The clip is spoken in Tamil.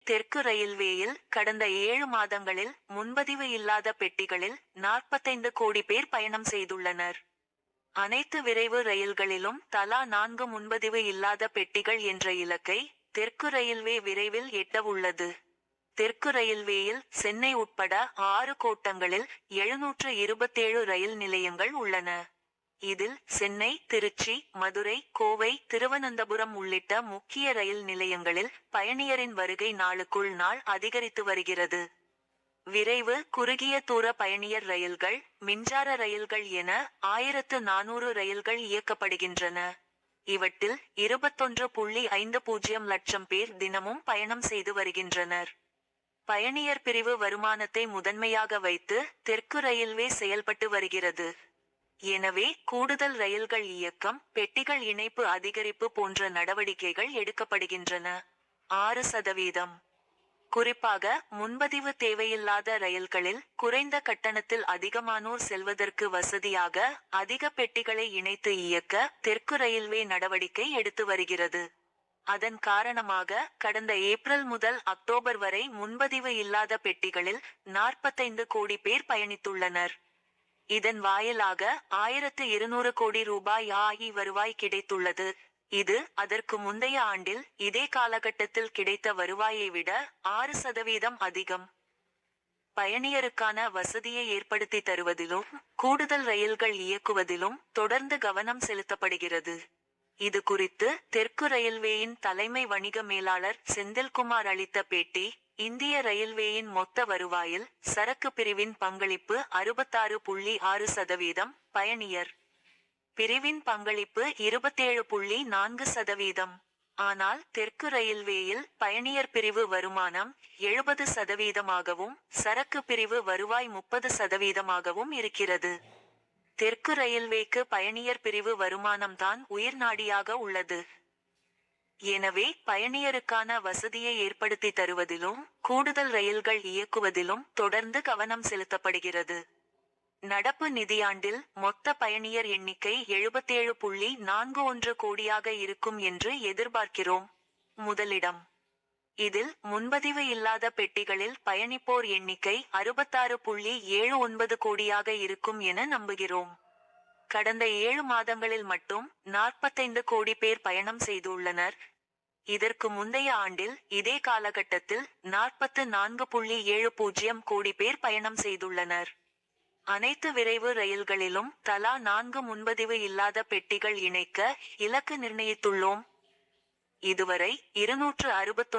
தெற்கு ரயில்வேயில் கடந்த 7 மாதங்களில் முன்பதிவு இல்லாத பெட்டிகளில் 45 கோடி பேர் பயணம் செய்துள்ளனர். அனைத்து விரைவு ரயில்களிலும் தலா 4 முன்பதிவு இல்லாத பெட்டிகள் என்ற இலக்கை தெற்கு ரயில்வே விரைவில் எட்டவுள்ளது. தெற்கு ரயில்வேயில் சென்னை உட்பட 6 கோட்டங்களில் 727 ரயில் நிலையங்கள் உள்ளன. இதில் சென்னை, திருச்சி, மதுரை, கோவை, திருவனந்தபுரம் உள்ளிட்ட முக்கிய ரயில் நிலையங்களில் பயணியரின் வருகை நாளுக்குள் நாள் அதிகரித்து வருகிறது. விரைவு, குறுகிய தூர பயணியர் ரயில்கள், மின்சார ரயில்கள் என 1400 ரயில்கள் இயக்கப்படுகின்றன. இவற்றில் 21.50 லட்சம் பேர் தினமும் பயணம் செய்து வருகின்றனர். பயணியர் பிரிவு வருமானத்தை முதன்மையாக வைத்து தெற்கு ரயில்வே செயல்பட்டு வருகிறது. எனவே கூடுதல் ரயில்கள் இயக்கம், பெட்டிகள் இணைப்பு அதிகரிப்பு போன்ற நடவடிக்கைகள் எடுக்கப்படுகின்றன. 6%. குறிப்பாக முன்பதிவு தேவையில்லாத ரயில்களில் குறைந்த கட்டணத்தில் அதிகமானோர் செல்வதற்கு வசதியாக அதிக பெட்டிகளை இணைத்து இயக்க தெற்கு ரயில்வே நடவடிக்கை எடுத்து வருகிறது. அதன் காரணமாக கடந்த ஏப்ரல் முதல் அக்டோபர் வரை முன்பதிவு இல்லாத பெட்டிகளில் 45 கோடி பேர் பயணித்துள்ளனர். இதன் வாயிலாக 1200 கோடி ரூபாய் வருவாய் கிடைத்துள்ளது. இது அதற்கு முந்தைய ஆண்டில் இதே காலகட்டத்தில் கிடைத்த வருவாயை விட 6% அதிகம். பயணியருக்கான வசதியை ஏற்படுத்தி தருவதிலும் கூடுதல் ரயில்கள் இயக்குவதிலும் தொடர்ந்து கவனம் செலுத்தப்படுகிறது. இது குறித்து தெற்கு ரயில்வேயின் தலைமை வணிக மேலாளர் செந்தில்குமார் அளித்த பேட்டி: இந்திய ரயில்வேயின் மொத்த வருவாயில் சரக்கு பிரிவின் பங்களிப்பு 66.6%, பயணியர் பிரிவின் பங்களிப்பு 27.4%. ஆனால் தெற்கு ரயில்வேயில் பயணியர் பிரிவு வருமானம் 70%ஆகவும் சரக்கு பிரிவு வருவாய் 30%ஆகவும் இருக்கிறது. தெற்கு ரயில்வேக்கு பயணியர் பிரிவு வருமானம்தான் உயிர்நாடியாக உள்ளது. எனவே பயணியருக்கான வசதியை ஏற்படுத்தி தருவதிலும் கூடுதல் ரயில்கள் இயக்குவதிலும் தொடர்ந்து கவனம் செலுத்தப்படுகிறது. நடப்பு நிதியாண்டில் மொத்த பயணியர் எண்ணிக்கை 77.41 கோடியாக இருக்கும் என்று எதிர்பார்க்கிறோம். முதலிடம். இதில் முன்பதிவு இல்லாத பெட்டிகளில் பயணிப்போர் எண்ணிக்கை 66.79 கோடியாக இருக்கும் என நம்புகிறோம். கடந்த 7 மாதங்களில் மட்டும் 45 கோடி பேர் பயணம் செய்துள்ளனர். இதற்கு முந்தைய ஆண்டில் இதே காலகட்டத்தில் 44.70 கோடி பேர் பயணம் செய்துள்ளனர். அனைத்து விரைவு ரயில்களிலும் தலா 4 முன்பதிவு இல்லாத பெட்டிகள் இணைக்க இலக்கு நிர்ணயித்துள்ளோம். இதுவரை 261